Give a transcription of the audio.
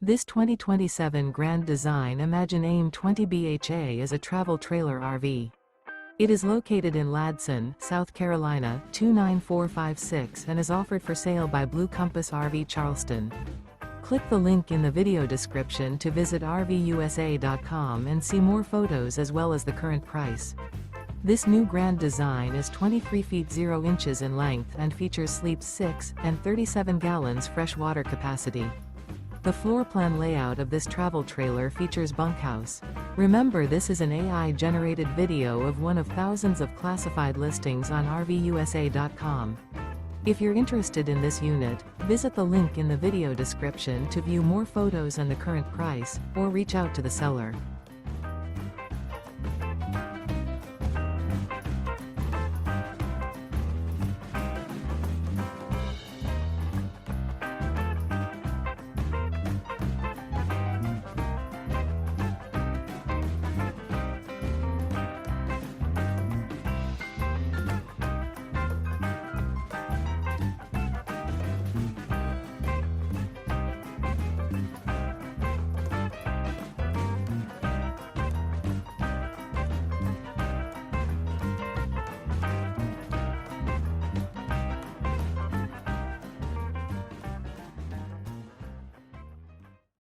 This 2027 Grand Design Imagine AIM 20 BHA is a travel trailer RV. It is located in Ladson, South Carolina, 29456 and is offered for sale by Blue Compass RV Charleston. Click the link in the video description to visit RVUSA.com and see more photos as well as the current price. This new Grand Design is 23 feet 0 inches in length and features sleeps 6 and 37 gallons fresh water capacity. The floor plan layout of this travel trailer features bunkhouse. Remember, this is an AI-generated video of one of thousands of classified listings on RVUSA.com. If you're interested in this unit, visit the link in the video description to view more photos and the current price, or reach out to the seller.